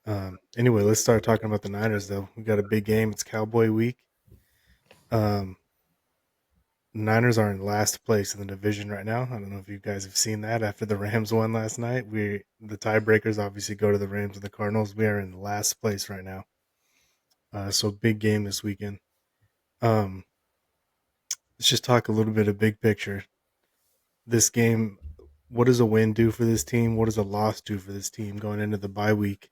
Anyway, let's start talking about the Niners, though. We got a big game. It's Cowboy week. Um, Niners are in last place in the division right now. I don't know if you guys have seen that after the Rams won last night. The tiebreakers obviously go to the Rams and the Cardinals. We are in last place right now. So big game this weekend. Um, let's just talk a little bit of big picture. This game, what does a win do for this team? What does a loss do for this team going into the bye week?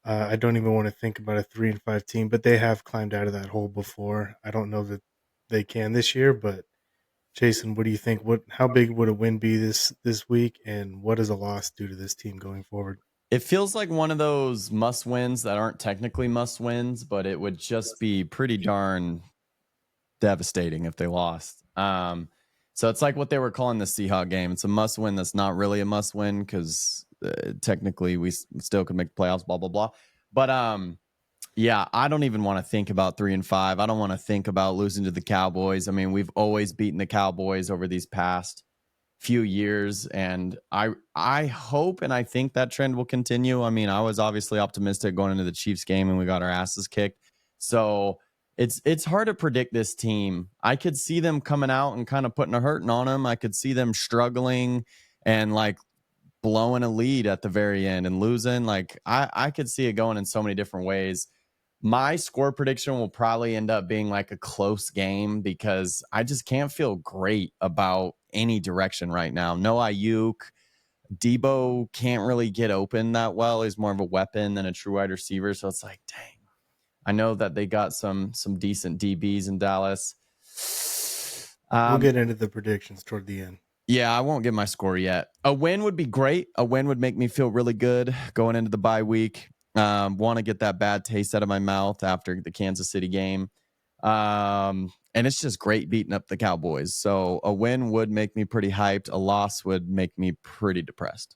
I don't even want to think about a 3-5 team, but they have climbed out of that hole before. I don't know that they can this year, but Jason, what do you think? How big would a win be this week, and what does a loss do to this team going forward? It feels like one of those must wins that aren't technically must wins, but it would just be pretty darn devastating if they lost. So it's like what they were calling the Seahawks game. It's a must win that's not really a must win because technically we still could make the playoffs, blah, blah, blah. But yeah, I don't even want to think about 3-5. I don't want to think about losing to the Cowboys. I mean, we've always beaten the Cowboys over these past few years, and I hope and I think that trend will continue. I mean, I was obviously optimistic going into the Chiefs game and we got our asses kicked. So it's hard to predict this team. I could see them coming out and kind of putting a hurting on them. I could see them struggling and like blowing a lead at the very end and losing. Like I could see it going in so many different ways. My score prediction will probably end up being like a close game because I just can't feel great about any direction right now. No Ayuk. Debo can't really get open that well. He's more of a weapon than a true wide receiver. So it's like, dang. I know that they got some decent DBs in Dallas. We'll get into the predictions toward the end. Yeah, I won't give my score yet. A win would be great. A win would make me feel really good going into the bye week. Want to get that bad taste out of my mouth after the Kansas City game. And it's just great beating up the Cowboys. So a win would make me pretty hyped. A loss would make me pretty depressed.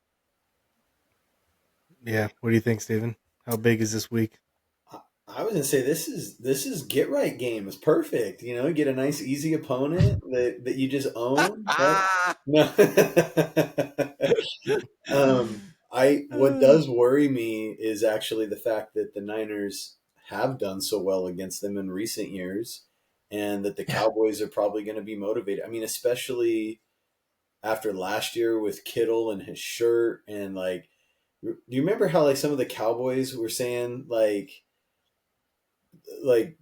Yeah, what do you think, Steven? How big is this week? I was gonna say this is get right game is perfect. You know, get a nice easy opponent that you just own. That no. I what does worry me is actually the fact that the Niners have done so well against them in recent years, and that the Cowboys are probably going to be motivated. I mean, especially after last year with Kittle and his shirt, and like, do you remember how like some of the Cowboys were saying like it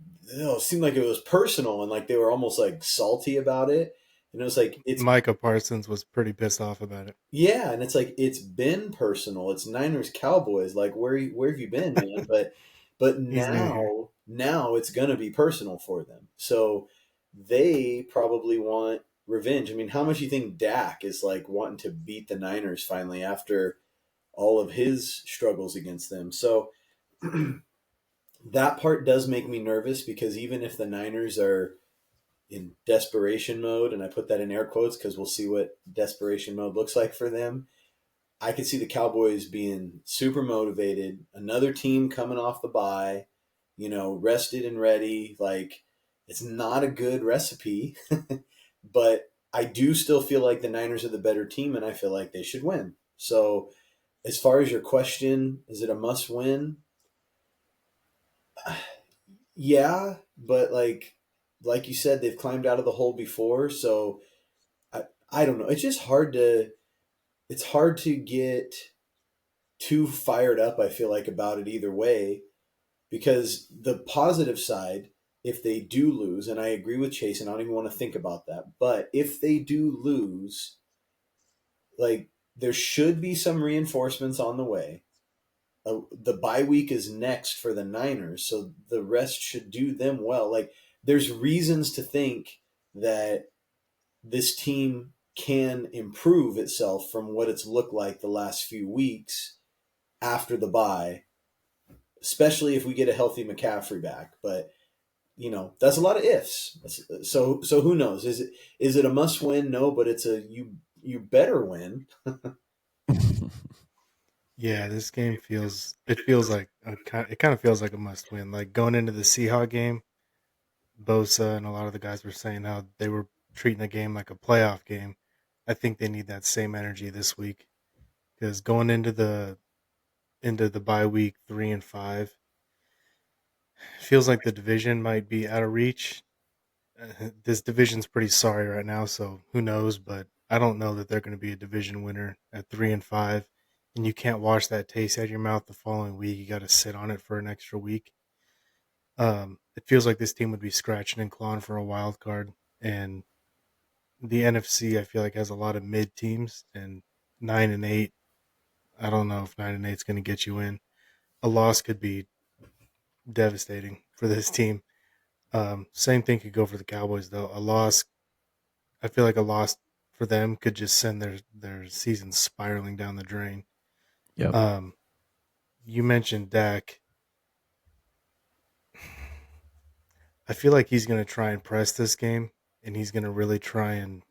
seemed like it was personal and like they were almost like salty about it, and it was like it's Micah Parsons was pretty pissed off about it. yeah, and it's like it's been personal. It's Niners Cowboys. Like where have you been, man? But He's new here. now it's gonna be personal for them. So they probably want revenge. I mean, how much do you think Dak is like wanting to beat the Niners finally after all of his struggles against them? So that part does make me nervous because even if the Niners are in desperation mode, and I put that in air quotes because we'll see what desperation mode looks like for them, I could see the Cowboys being super motivated. Another team coming off the bye, rested and ready. Like, it's not a good recipe, but I do still feel like the Niners are the better team, and I feel like they should win. So, as far as your question, is it a must win? Yeah, but like you said, they've climbed out of the hole before, so I don't know. It's hard to get too fired up, I feel like, about it either way, because the positive side, if they do lose, and I agree with Chase, and I don't even want to think about that, but if they do lose, like there should be some reinforcements on the way. The bye week is next for the Niners, so the rest should do them well. Like there's reasons to think that this team can improve itself from what it's looked like the last few weeks after the bye, especially if we get a healthy McCaffrey back. But that's a lot of ifs. So who knows? Is it a must win? No, but it's a you better win. Yeah, this game feels like it kind of feels like a must win. Like going into the Seahawks game, Bosa and a lot of the guys were saying how they were treating the game like a playoff game. I think they need that same energy this week because going into into the bye week 3-5. Feels like the division might be out of reach. This division's pretty sorry right now, so who knows? But I don't know that they're going to be a division winner at 3-5. And you can't wash that taste out of your mouth the following week. You got to sit on it for an extra week. It feels like this team would be scratching and clawing for a wild card, and the NFC I feel like has a lot of mid teams, and 9-8. I don't know if 9-8 is going to get you in. A loss could be devastating for this team. Same thing could go for the Cowboys though. A loss, I feel like a loss for them could just send their season spiraling down the drain. Yep. Um, you mentioned Dak. I feel like he's going to try and press this game, and he's going to really try and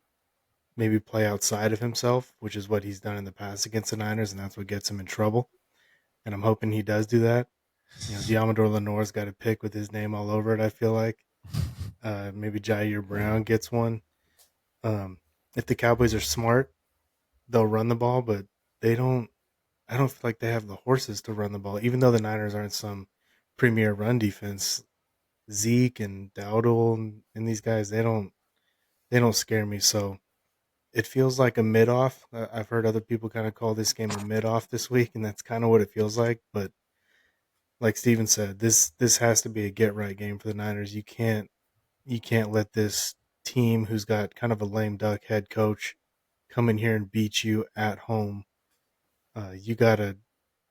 maybe play outside of himself, which is what he's done in the past against the Niners, and that's what gets him in trouble. And I'm hoping he does do that. You know, Diamador Lenore's got a pick with his name all over it. I feel like maybe Jair Brown gets one. Um, if the Cowboys are smart, they'll run the ball, but they don't. I don't feel like they have the horses to run the ball, even though the Niners aren't some premier run defense. Zeke and Dowdle and these guys, they don't scare me. So it feels like a mid off. I've heard other people kind of call this game a mid off this week, and that's kind of what it feels like. But like Steven said, this has to be a get right game for the Niners. You can't let this team who's got kind of a lame duck head coach come in here and beat you at home. You gotta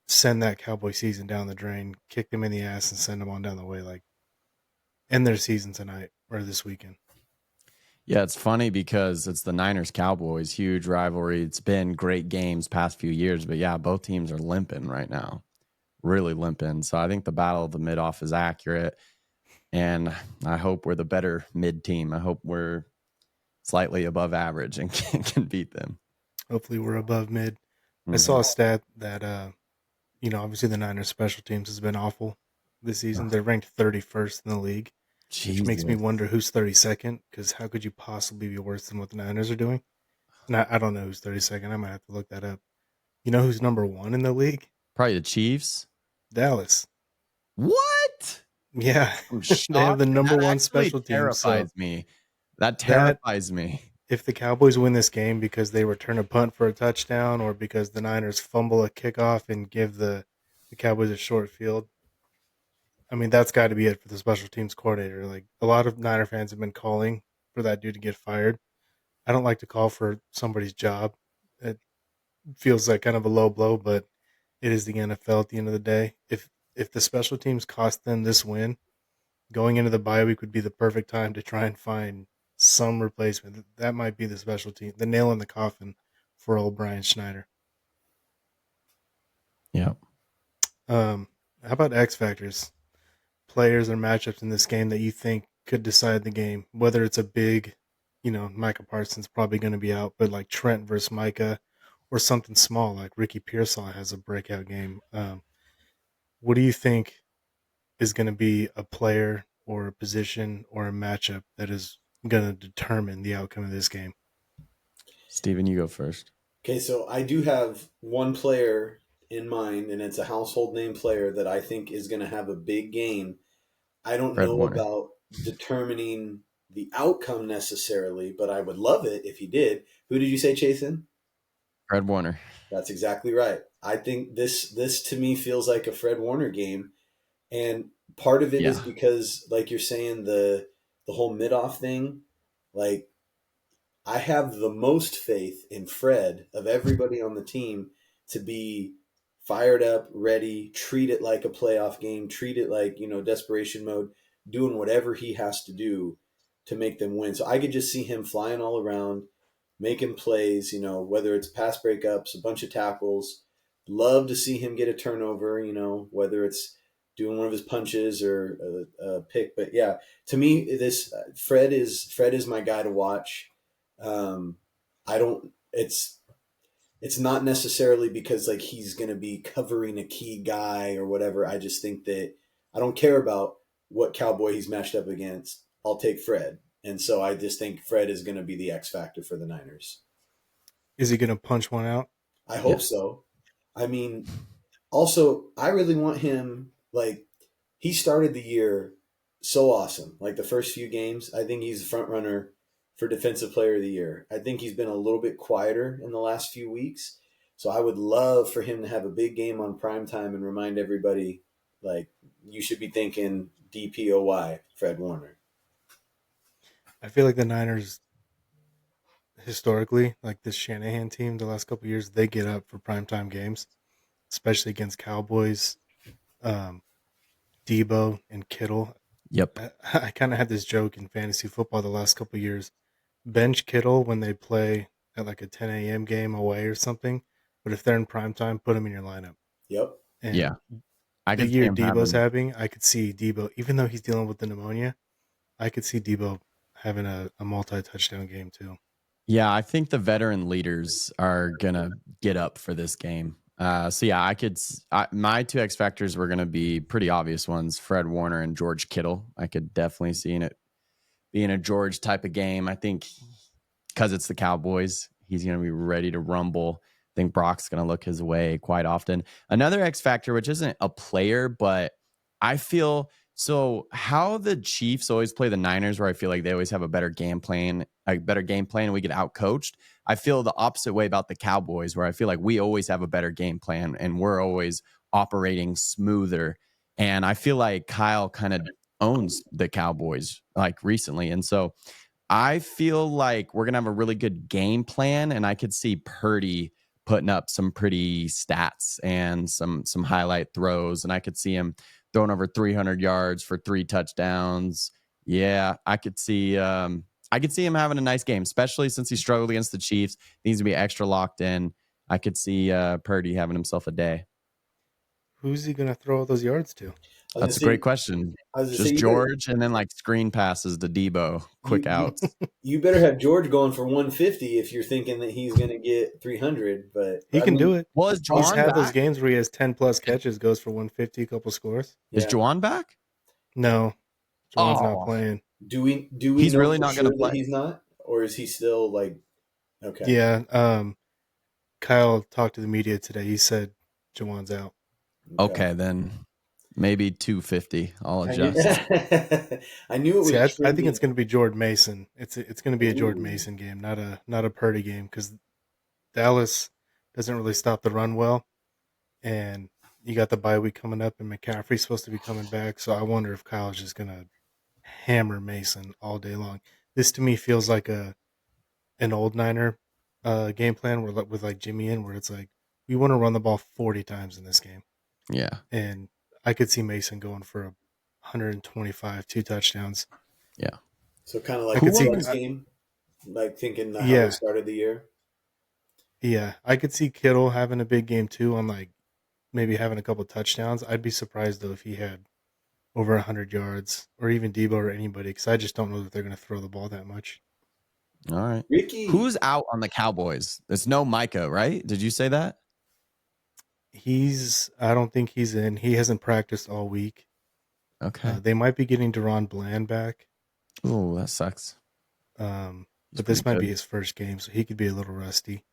send that Cowboy season down the drain, kick them in the ass, and send them on down the way. Like end their season tonight or this weekend. Yeah, it's funny because it's the Niners Cowboys, huge rivalry. It's been great games past few years, but yeah, both teams are limping right now, really limping. So I think the battle of the mid off is accurate, and I hope we're the better mid team. I hope we're slightly above average and can beat them. Hopefully, we're above mid. I Mm-hmm. saw a stat that obviously the Niners special teams has been awful this season. They're ranked 31st in the league, which makes me Jesus. wonder who's 32nd. Because how could you possibly be worse than what the Niners are doing? And I don't know who's 32nd. I might have to look that up. You know who's number one in the league? Probably the Chiefs. Dallas. What? Yeah, I'm they have shocked. the And number that one actually special team. So terrifies me. That that terrifies me. if the Cowboys win this game because they return a punt for a touchdown, or because the Niners fumble a kickoff and give the Cowboys a short field, I mean that's got to be it for the special teams coordinator. Like a lot of Niner fans have been calling for that dude to get fired. I don't like to call for somebody's job. It feels like kind of a low blow, but it is the NFL at the end of the day. If the special teams cost them this win, going into the bye week would be the perfect time to try and find some replacement. That might be the special team, the nail in the coffin for old Brian Schneider. Yeah. How about X factors, players or matchups in this game that you think could decide the game? Whether it's a big, Micah Parsons probably going to be out, but like Trent versus Micah, or something small like Ricky Pearsall has a breakout game. What do you think is going to be a player or a position or a matchup that is going to determine the outcome of this game? Steven, you go first. Okay, so I do have one player in mind, and it's a household name player that I think is going to have a big game. I don't Fred know Warner. about determining the outcome necessarily, but I would love it if he did. Who did you say, Chasen? Fred Warner. That's exactly right. I think this to me feels like a Fred Warner game, and part of it is Yeah. because, like you're saying, the whole mid off thing. Like I have the most faith in Fred of everybody on the team to be fired up, ready, treat it like a playoff game, treat it like, desperation mode, doing whatever he has to do to make them win. So I could just see him flying all around, making plays, whether it's pass breakups, a bunch of tackles. Love to see him get a turnover, whether it's doing one of his punches or a pick. But yeah, to me, this Fred is my guy to watch. I don't. It's not necessarily because like he's going to be covering a key guy or whatever. I just think that I don't care about what cowboy he's matched up against. I'll take Fred, and so I just think Fred is going to be the X factor for the Niners. Is he going to punch one out? I hope Yes. so. I mean, Also, I really want him, like, he started the year so awesome. Like the first few games, I think he's the front runner for defensive player of the year. I think he's been a little bit quieter in the last few weeks. So I would love for him to have a big game on prime time and remind everybody, like, you should be thinking DPOY, Fred Warner. I feel like the Niners historically, like this Shanahan team, the last couple of years, they get up for primetime games, especially against Cowboys, um, Debo, and Kittle. Yep. I kind of had this joke in fantasy football the last couple of years. Bench Kittle when they play at like a 10 a.m. game away or something, but if they're in primetime, put them in your lineup. Yep. Yeah. And I the could see year him Debo's having. having, I could see Debo, even though he's dealing with the pneumonia, I could see Debo having a multi-touchdown game too. Yeah, I think the veteran leaders are gonna get up for this game. So yeah, my two X factors were gonna be pretty obvious ones: Fred Warner and George Kittle. I could definitely see it being a George type of game. I think because it's the Cowboys, he's gonna be ready to rumble. I think Brock's gonna look his way quite often. Another X factor, which isn't a player, but I feel so how the Chiefs always play the Niners, where I feel like they always have a better game plan, and we get out coached. I feel the opposite way about the Cowboys, where I feel like we always have a better game plan and we're always operating smoother. And I feel like Kyle kind of owns the Cowboys like recently. And so I feel like we're going to have a really good game plan, and I could see Purdy putting up some pretty stats and some highlight throws, and I could see him throwing over 300 yards for 3 touchdowns. Yeah, I could see him having a nice game, especially since he struggled against the Chiefs. Needs to be extra locked in. I could see Purdy having himself a day. Who's he going to throw all those yards to? I was gonna That's a great say, question. I was gonna say, Just George, and then like screen passes to Debo, quick you outs. you better have George going for 150 if you're thinking that he's gonna get 300. But He I can do mean, it. Well, is He's Juwan had those back? games where he has 10 plus catches, goes for 150, a couple scores. Is yeah. Juwan back? No, Juwan's not Oh, playing. Do we he's know really for not going to sure that play. he's not, or is he still like okay? Yeah, Kyle talked to the media today. He said Juwan's out. Okay. Okay, then maybe 250. I'll I knew adjust. I knew it See, was I think trending. it's going to be Jordan Mason. It's going to be a Jordan Ooh. Mason game, not a Purdy game, because Dallas doesn't really stop the run well, and you got the bye week coming up, and McCaffrey's supposed to be coming back. So I wonder if Kyle's just going to hammer Mason all day long. This to me feels like an old Niner game plan where with like Jimmy in, where it's like we want to run the ball 40 times in this game, Yeah. and I could see Mason going for 125, 2 touchdowns. Yeah. So kind of I like Who the could see, Bills was game, like thinking how they yeah, started the year. yeah, I could see Kittle having a big game too, on like maybe having a couple touchdowns. I'd be surprised though if he had over 100 yards, or even Debo or anybody, because I just don't know that they're going to throw the ball that much. all right? Ricky, Who's out on the Cowboys? It's no Micah, right? Did you say that? I don't think he's in. He hasn't practiced all week. Okay. They might be getting Deron Bland back. Oh, that sucks. He's But pretty this might be good. his first game, so he could be a little rusty.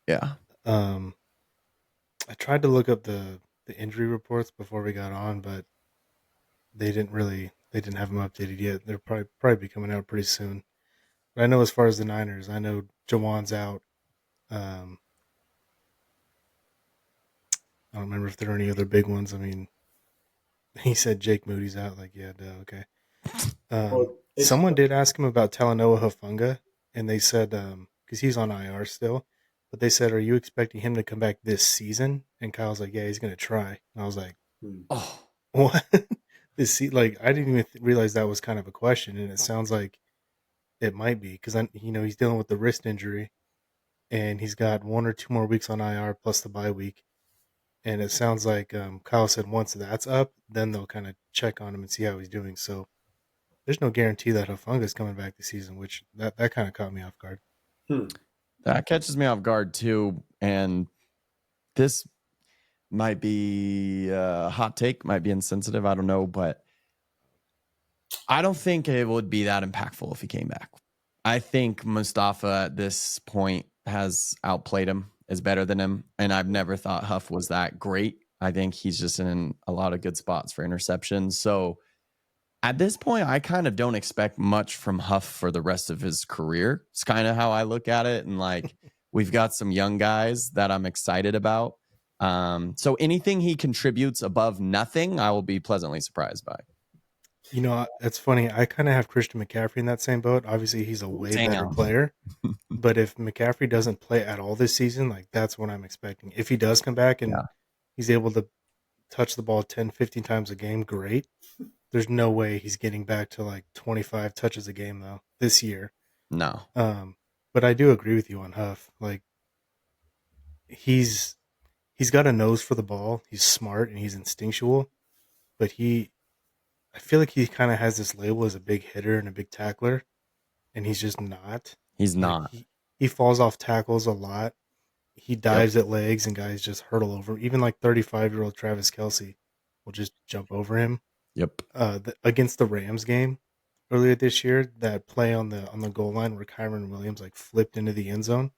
Yeah. Um, I tried to look up the injury reports before we got on, but they didn't have them updated yet. They're probably be coming out pretty soon. But I know as far as the Niners, I know Jawan's out. Um, I don't remember if there are any other big ones. I mean, he said Jake Moody's out. Like, yeah, duh, okay. well, it's Someone did ask him about Talanoa Hufanga, and they said because he's on IR still, but they said, "Are you expecting him to come back this season?" And Kyle's like, "Yeah, he's gonna try." And I was like, hmm. Oh, "What?" Like I didn't even realize that was kind of a question, and it sounds like it might be because he's dealing with the wrist injury, and he's got 1 or 2 more weeks on IR plus the bye week. And it sounds like Kyle said once that's up, then they'll kind of check on him and see how he's doing. So there's no guarantee that Hufunga's coming back this season, which that kind of caught me off guard. Hmm. that catches me off guard too. And this might be a hot take, might be insensitive. I don't know, but I don't think it would be that impactful if he came back. I think Mustafa at this point has outplayed him, is better than him. And I've never thought Huff was that great. I think he's just in a lot of good spots for interceptions. So at this point, I kind of don't expect much from Huff for the rest of his career. It's kind of how I look at it. And like, we've got some young guys that I'm excited about. So anything he contributes above nothing, I will be pleasantly surprised by. You know, it's funny. I kind of have Christian McCaffrey in that same boat. Obviously, he's a way better Damn. player. But if McCaffrey doesn't play at all this season, like that's what I'm expecting. If he does come back and he's able to touch the ball 10, 15 times a game, great. There's no way he's getting back to like 25 touches a game though this year. No. But I do agree with you on Huff. Like he's got a nose for the ball. He's smart and he's instinctual, but I feel like he kind of has this label as a big hitter and a big tackler, and he's just not. He's Like not. he falls off tackles a lot. He Yep. dives at legs and guys just hurtle over. Even like 35-year-old Travis Kelce will just jump over him. Yep. Against the Rams game earlier this year, that play on the goal line where Kyron Williams like flipped into the end zone.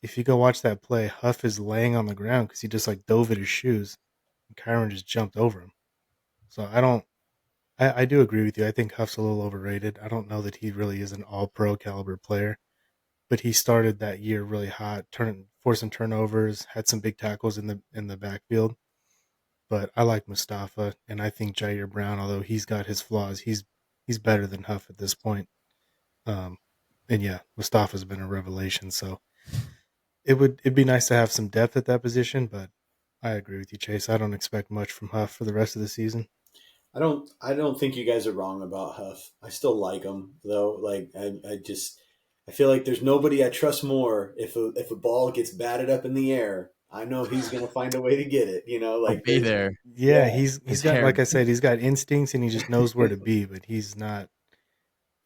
If you go watch that play, Huff is laying on the ground because he just like dove at his shoes, and Kyron just jumped over him. So I do agree with you. I think Huff's a little overrated. I don't know that he really is an all-pro caliber player, but he started that year really hot, forcing turnovers, had some big tackles in the backfield. But I like Mustafa, and I think Jair Brown, although he's got his flaws, he's better than Huff at this point. And yeah, Mustafa's been a revelation. So it'd be nice to have some depth at that position, but I agree with you, Chase. I don't expect much from Huff for the rest of the season. I don't think you guys are wrong about Huff. I still like him though. Like I feel like there's nobody I trust more. If a ball gets batted up in the air, I know he's gonna find a way to get it. I'll Like be there's there. Yeah, yeah, he's His got, hair. like I said, he's got instincts and he just knows where to be, but he's not.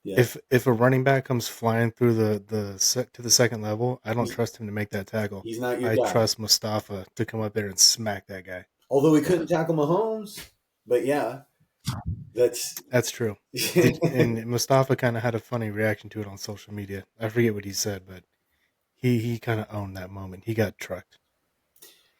yeah. If a running back comes flying through to the second level, I don't He's trust him to make that tackle. he's not your I guy. trust Mustafa to come up there and smack that guy. Although he Yeah. couldn't tackle Mahomes, but yeah, that's That's true. And Mustafa kind of had a funny reaction to it on social media. I forget what he said, but he kind of owned that moment. He got trucked.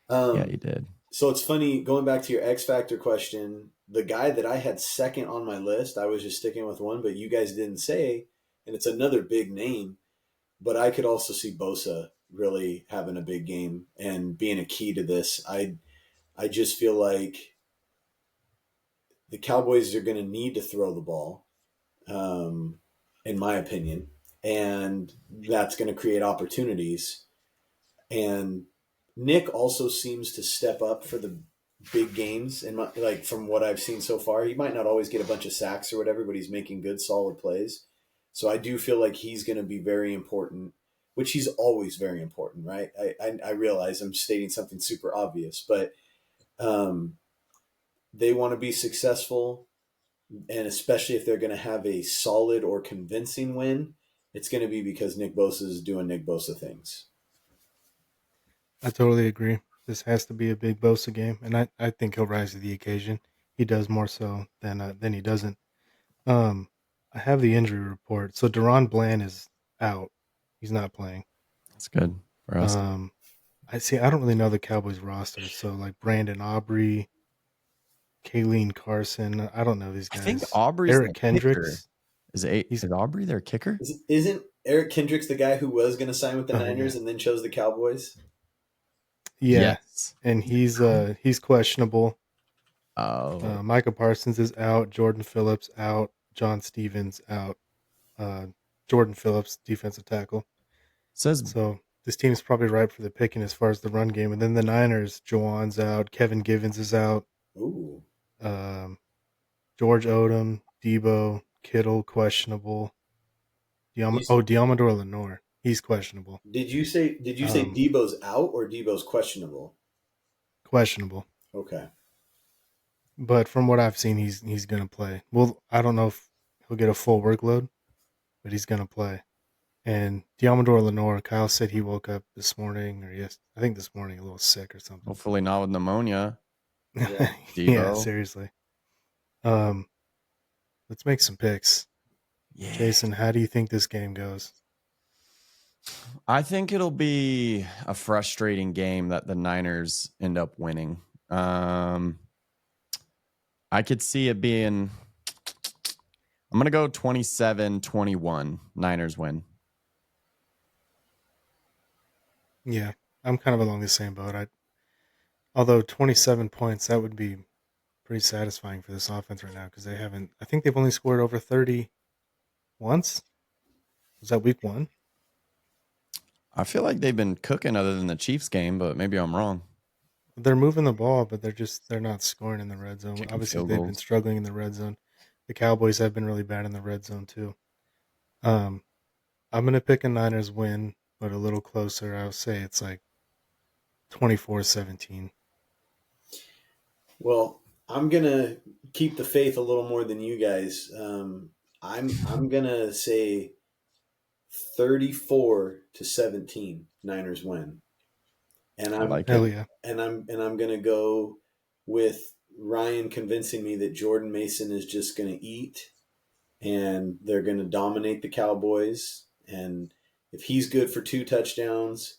Yeah, um. he did. So it's funny going back to your X Factor question. The guy that I had second on my list, I was just sticking with one, but you guys didn't say, and it's another big name. But I could also see Bosa really having a big game and being a key to this. I just feel like the Cowboys are going to need to throw the ball, in my opinion, and that's going to create opportunities. And Nick also seems to step up for the big games, and like from what I've seen so far, he might not always get a bunch of sacks or whatever, but he's making good, solid plays. So I do feel like he's going to be very important, which he's always very important, right? I realize I'm stating something super obvious, but um, they want to be successful, and especially if they're going to have a solid or convincing win, it's going to be because Nick Bosa is doing Nick Bosa things. I totally agree. This has to be a big Bosa game, and I think he'll rise to the occasion. He does more so than he doesn't. Um, I have the injury report. So Deron Bland is out. He's not playing. That's good for us. I see. I don't really know the Cowboys roster. So like Brandon Aubrey, Kayleen Carson. I don't know these I think guys. Aubrey's Eric the kicker. Kendricks. Is He's Aubrey their kicker? Isn't Eric Kendricks the guy who was going to sign with the oh yeah, Niners and then chose the Cowboys? yeah, Yes. and he's questionable. Oh, Micah Parsons is out. Jordan Phillips out. John Stevens out. Uh, Jordan Phillips, defensive tackle. says So this team is probably ripe for the picking as far as the run game. And then the Niners, Jawan's out. Kevin Givens is out. Ooh. Um, George Odom, Debo, Kittle, questionable. You, Diamador Lenore, he's questionable. did you say Um, Debo's out or Debo's questionable? questionable. Okay. But from what I've seen, he's gonna play. Well, I don't know if he'll get a full workload, but he's gonna play. And Diamador Lenore, Kyle said he woke up this morning, or yes, I think this morning, a little sick or something. hopefully not with pneumonia. Yeah. Yeah, Debo. seriously. Um, let's make some picks. Yeah. Jason, how do you think this game goes? I think it'll be a frustrating game that the Niners end up winning. I could see it being, I'm going to go 27-21. Niners win. Yeah, I'm kind of along the same boat. Although 27 points, that would be pretty satisfying for this offense right now because they haven't. I think they've only scored over 30 once. Was that week 1? I feel like they've been cooking other than the Chiefs game, but maybe I'm wrong. They're moving the ball, but they're not scoring in the red zone. Kicking Obviously, field they've been goals. struggling in the red zone. The Cowboys have been really bad in the red zone too. Um, I'm gonna pick a Niners win, but a little closer. I'll say it's like 24-17. Well, I'm gonna keep the faith a little more than you guys. I'm gonna say 34-17. Niners win, and I I'm like Hell it. yeah! and I'm gonna go with Ryan convincing me that Jordan Mason is just gonna eat, and they're gonna dominate the Cowboys. And if he's good for 2 touchdowns,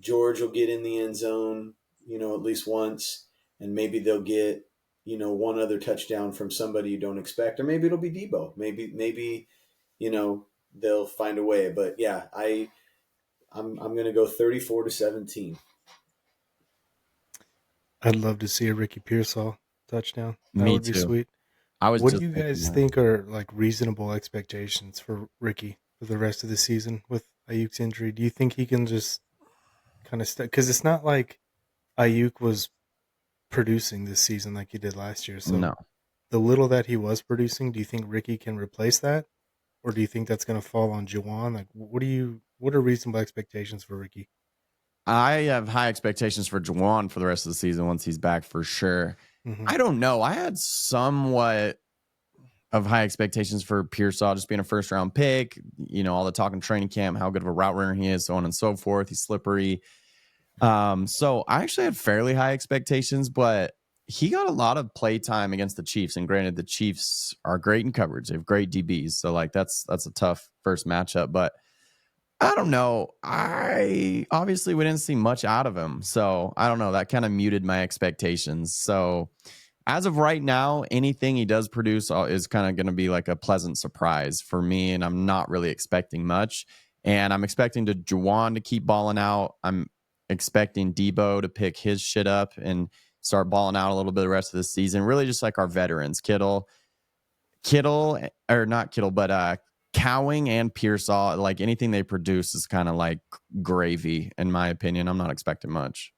George will get in the end zone, at least once, and maybe they'll get, one other touchdown from somebody you don't expect, or maybe it'll be Debo. Maybe, they'll find a way. But yeah, I'm gonna go 34-17. I'd love to see a Ricky Pearsall touchdown. That Me would be too. sweet. I was What do just you thinking guys that. think are like reasonable expectations for Ricky for the rest of the season with Ayuk's injury? Do you think he can just kind of because it's not like Ayuk was producing this season like he did last year. So No. the little that he was producing, do you think Ricky can replace that, or do you think that's going to fall on Juwan? Like, what are reasonable expectations for Ricky? I have high expectations for Juwan for the rest of the season once he's back for sure. Mm-hmm. I don't know. I had somewhat of high expectations for Pearsall just being a first round pick. All the talk in training camp, how good of a route runner he is, so on and so forth. He's slippery. So I actually had fairly high expectations, but he got a lot of play time against the Chiefs. And granted, the Chiefs are great in coverage. They have great DBs. So like that's a tough first matchup. But I don't know. I obviously we didn't see much out of him. So I don't know. That kind of muted my expectations. So as of right now, anything he does produce is kind of going to be like a pleasant surprise for me. And I'm not really expecting much. And I'm expecting Juwan to keep balling out. I'm expecting Debo to pick his shit up and start balling out a little bit the rest of the season. Really just like our veterans, Kittle, or not Kittle, but Cowing and Pearsall, like anything they produce is kind of like gravy, in my opinion. I'm not expecting much.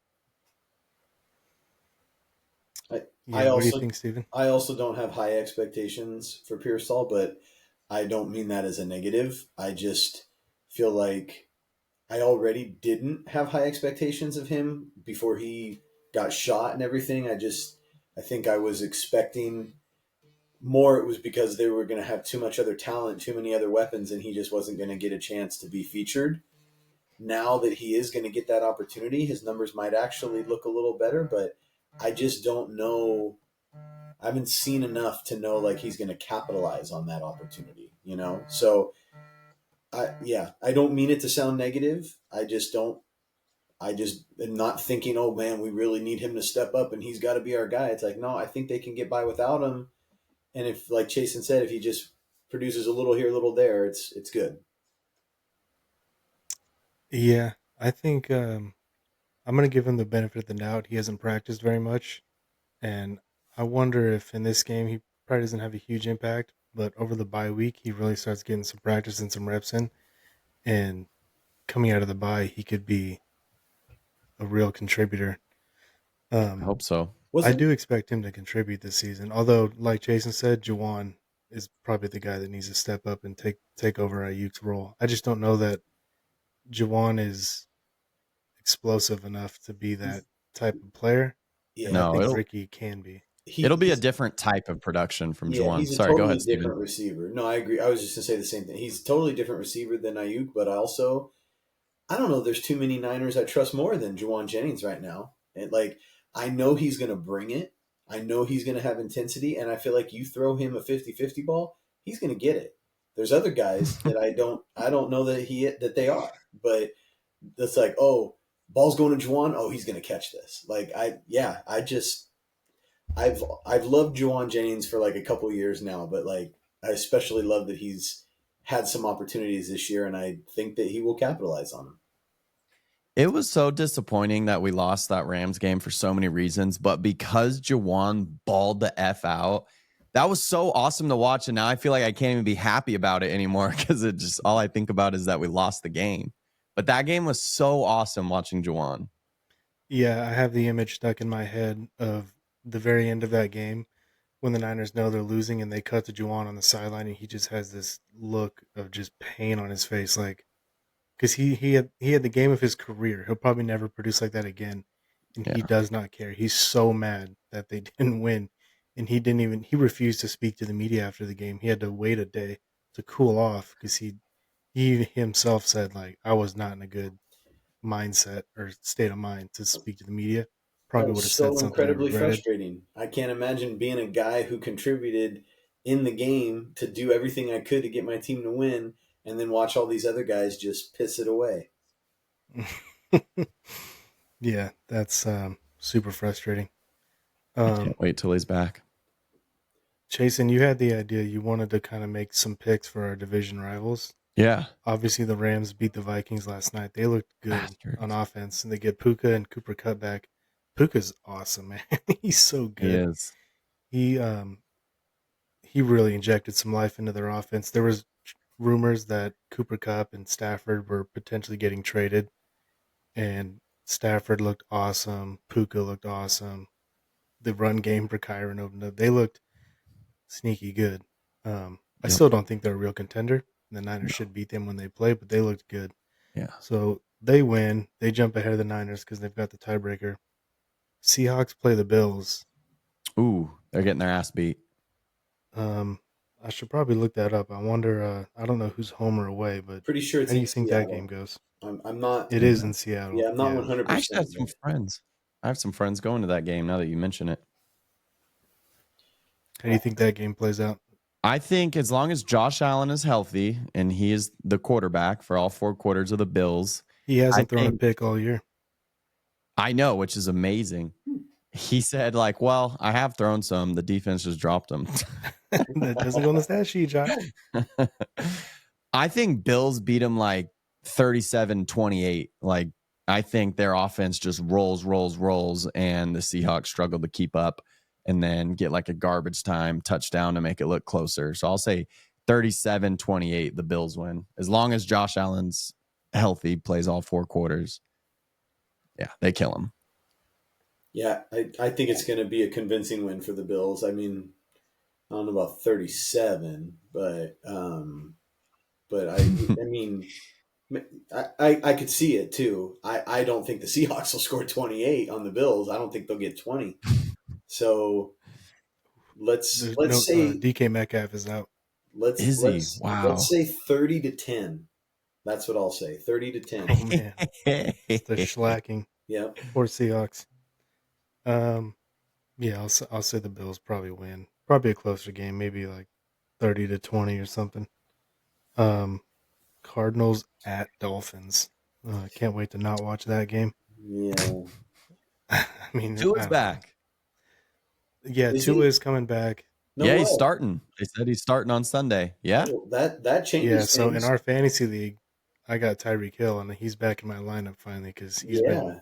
I, I Yeah. What do you also think, Steven? I also don't have high expectations for Pearsall, but I don't mean that as a negative. I just feel like I already didn't have high expectations of him before he got shot and everything. I think I was expecting more. It was because they were going to have too much other talent, too many other weapons, and he just wasn't going to get a chance to be featured. Now that he is going to get that opportunity, his numbers might actually look a little better, but I just don't know. I haven't seen enough to know like he's going to capitalize on that opportunity. So I don't mean it to sound negative. I just don't. I just am not thinking, oh man, we really need him to step up and he's got to be our guy. It's like, no, I think they can get by without him. And if, like Chasen said, if he just produces a little here, a little there, it's good. Yeah, I think I'm going to give him the benefit of the doubt. He hasn't practiced very much, and I wonder if in this game he probably doesn't have a huge impact, but over the bye week he really starts getting some practice and some reps in, and coming out of the bye he could be a real contributor. I Um, hope so. I Wasn't do expect him to contribute this season. Although, like Jason said, Jawan is probably the guy that needs to step up and take over Ayuk's role. I just don't know that Jawan is explosive enough to be that type of player, and I yeah, No, think it'll Ricky can be. it'll be a he's different type of production from yeah, Juwan. he's a Sorry, go totally ahead, Steven. different receiver. No, I agree. I was just gonna say the same thing. He's a totally different receiver than Ayuk, but also I don't know. There's too many Niners I trust more than Juwan Jennings right now. And like, I know he's going to bring it. I know he's going to have intensity. And I feel like you throw him a 50-50 ball, he's going to get it. There's other guys that I don't know that that they are, but that's like, oh, ball's going to Juwan. Oh, he's going to catch this. Like I've loved Juwan Jennings for like a couple years now, but like I especially love that he's had some opportunities this year, and I think that he will capitalize on them. It was so disappointing that we lost that Rams game for so many reasons, but because Jawan balled the F out, that was so awesome to watch. And now I feel like I can't even be happy about it anymore because it just all I think about is that we lost the game. But that game was so awesome watching Jawan. Yeah, I have the image stuck in my head of the very end of that game when the Niners know they're losing and they cut to Juwan on the sideline and he just has this look of just pain on his face, like because he had the game of his career. He'll probably never produce like that again, and he Yeah. does not care. He's so mad that they didn't win, and he refused to speak to the media after the game. He had to wait a day to cool off because he himself said like I was not in a good mindset or state of mind to speak to the media. That Probably would was have said so something I incredibly regretted. frustrating. I can't imagine being a guy who contributed in the game to do everything I could to get my team to win, and then watch all these other guys just piss it away. Yeah, that's super frustrating. I can't wait till he's back. Chasen, you had the idea. You wanted to kind of make some picks for our division rivals. Yeah. Obviously, the Rams beat the Vikings last night. They looked good on Bastards. offense, and they get Puka and Cooper Cup back. Puka's awesome, man. He's so He good. is. He he really injected some life into their offense. There was rumors that Cooper Cup and Stafford were potentially getting traded, and Stafford looked awesome. Puka looked awesome. The run game for Kyron opened up. They looked sneaky good. I Yep. still don't think they're a real contender. The Niners No. should beat them when they play, but they looked good. Yeah. So they win. They jump ahead of the Niners because they've got the tiebreaker. Seahawks play the Bills. Ooh, they're getting their ass beat. Um, I should probably look that up. I wonder. I don't know who's home or away, but Pretty sure how it's do in you think that game Seattle. goes? I'm not. It is in Seattle. Yeah, I'm not Yeah. 100. I actually percent have some friends. I have some friends going to that game now that you mention it. How do you think that game plays out? I think as long as Josh Allen is healthy and he is the quarterback for all 4 quarters of the Bills, He I hasn't thrown a think pick all year. I know, which is amazing. He said, like, well, I have thrown some. The defense just dropped them. That doesn't go on the stat sheet, Josh. I think Bills beat him like 37-28. Like, I think their offense just rolls, and the Seahawks struggle to keep up and then get like a garbage time touchdown to make it look closer. So I'll say 37-28, the Bills win. As long as Josh Allen's healthy, plays all 4 quarters. Yeah, they kill him. Yeah, I think it's going to be a convincing win for the Bills. I mean, I don't know about 37, but I mean, I could see it too. I don't think the Seahawks will score 28 on the Bills. I don't think they'll get 20. So There's let's no say DK Metcalf is out. Is he? let's Wow. say 30-10. That's what I'll say. 30-10. Oh man, it's the slacking. Yep. Poor Seahawks. Yeah, I'll say the Bills probably win. Probably a closer game, maybe like 30-20 or something. Um, Cardinals at Dolphins. Can't wait to not watch that game. Yeah. I mean, I Tua's don't know. back. Yeah, Is Tua he? is coming back. No Yeah, way. he's starting. They said he's starting on Sunday. Yeah. Oh, that Yeah, changes so in things. our fantasy league, I got Tyreek Hill, and he's back in my lineup finally because he's been Yeah.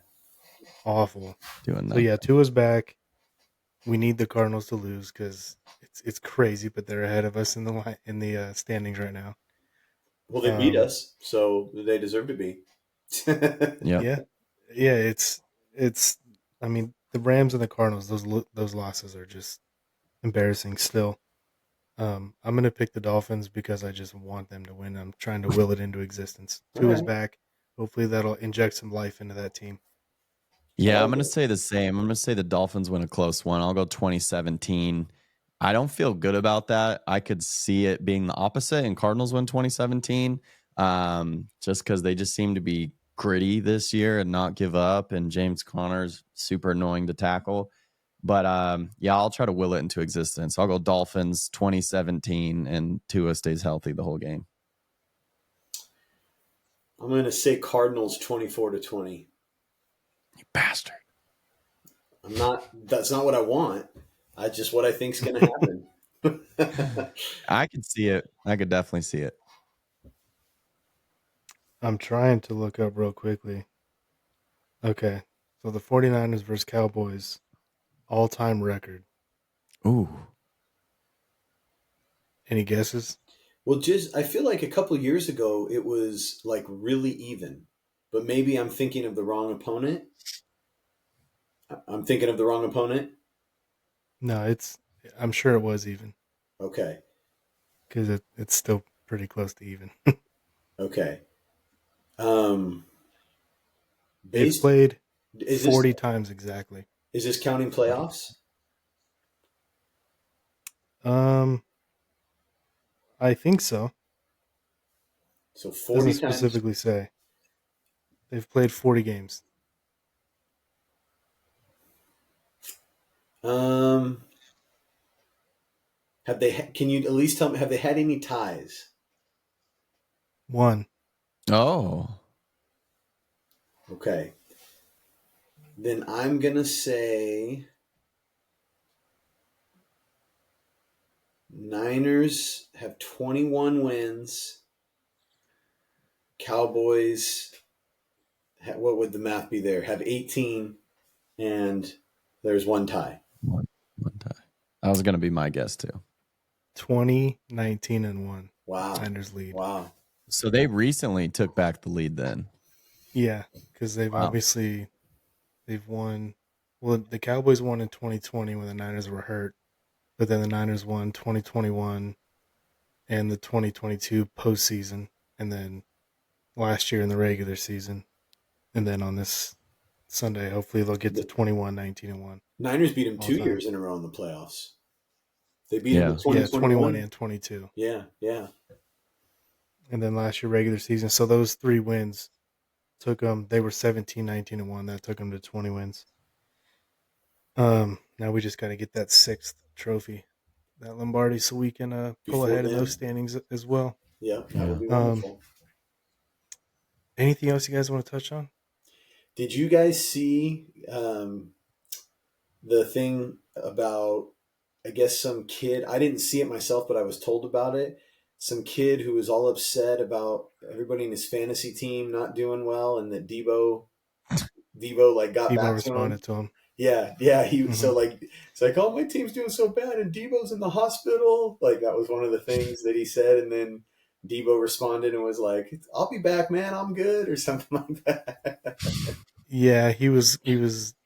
awful. Doing So that. yeah, Tua's back. We need the Cardinals to lose because it's crazy, but they're ahead of us in the standings right now. Well, they beat Um, us, so they deserve to be. Yep. yeah, yeah, it's. I mean, the Rams and the Cardinals; those losses are just embarrassing. Still, I'm gonna pick the Dolphins because I just want them to win. I'm trying to will it into existence. All Tua's right. back. Hopefully, that'll inject some life into that team. I Yeah, I'm like going to it. say the same. I'm going to say the Dolphins win a close one. I'll go 2017. I don't feel good about that. I could see it being the opposite and Cardinals win 2017 just because they just seem to be gritty this year and not give up. And James Conner's super annoying to tackle. But yeah, I'll try to will it into existence. I'll go Dolphins 2017 and Tua stays healthy the whole game. I'm going to say Cardinals 24-20. Bastard. That's not what I want. That's just what I think's going to happen. I could see it. I could definitely see it. I'm trying to look up real quickly. Okay. So the 49ers versus Cowboys all-time record. Ooh. Any guesses? Well, I feel like a couple years ago it was like really even, but maybe I'm thinking of the wrong opponent. I'm thinking of the wrong opponent. No, I'm sure it was even Okay. because it's still pretty close to even. Okay. Um, They've based played is this 40 times exactly. is this counting playoffs? Um, I think so. So Doesn't 40 times. specifically say. They've played 40 games. Um, have they? Can you at least tell me? Have they had any ties? One. Oh. Okay. Then I'm gonna say Niners have 21 wins. Cowboys, what would the math be there? Have 18, and there's one tie. One tie. That was going to be my guess too. 20, 19, and 1. Wow. Niners lead. Wow. So they recently took back the lead then. Yeah, because they've won. Well, the Cowboys won in 2020 when the Niners were hurt, but then the Niners won 2021 and the 2022 postseason, and then last year in the regular season, and then on this Sunday, hopefully they'll get to The 21, 19, and 1 Niners beat them all 2 years time. in a row in the playoffs. They beat them in Yeah. Yeah, 21 2021. and 22. Yeah, yeah. And then last year regular season. So those 3 wins took them. They were 17, 19, and 1. That took them to 20 wins. Now we just got to get that 6th trophy, that Lombardi, so we can pull Before ahead in those then, standings as well. yeah, that Yeah. would be Um, wonderful. anything else you guys want to touch on? Did you guys see the thing about, I guess, some kid? I didn't see it myself, but I was told about it. Some kid who was all upset about everybody in his fantasy team not doing well, and that Debo like got Debo back to him. responded to him. Yeah, yeah. He Hmm. so like it's like, oh, my team's doing so bad, and Debo's in the hospital. Like that was one of the things that he said, and then Debo responded and was like, "I'll be back, man. I'm good," or something like that. Yeah, he was.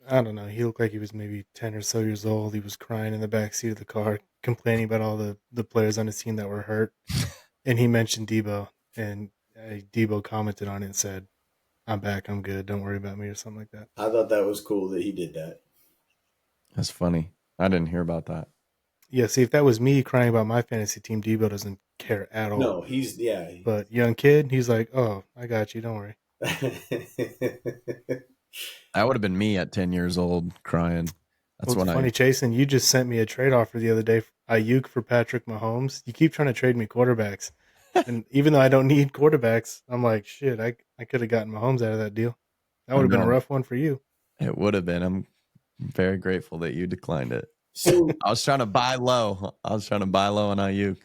I don't know. He looked like he was maybe 10 or so years old. He was crying in the back seat of the car, complaining about all the players on his team that were hurt. And he mentioned Debo, and Debo commented on it and said, "I'm back. I'm good. Don't worry about me," or something like that. I thought that was cool that he did that. That's funny. I didn't hear about that. Yeah, see, if that was me crying about my fantasy team, Debo doesn't care at all. No, yeah. But young kid, he's like, "Oh, I got you. Don't worry." That would have been me at 10 years old crying. That's Well, it's when funny, Jason. You just sent me a trade offer the other day, Ayuk for Patrick Mahomes. You keep trying to trade me quarterbacks, and even though I don't need quarterbacks, I'm like, shit, I could have gotten Mahomes out of that deal. That I would have been a know rough one for you. it would have been. I'm very grateful that you declined it. So I was trying to buy low. On Ayuk.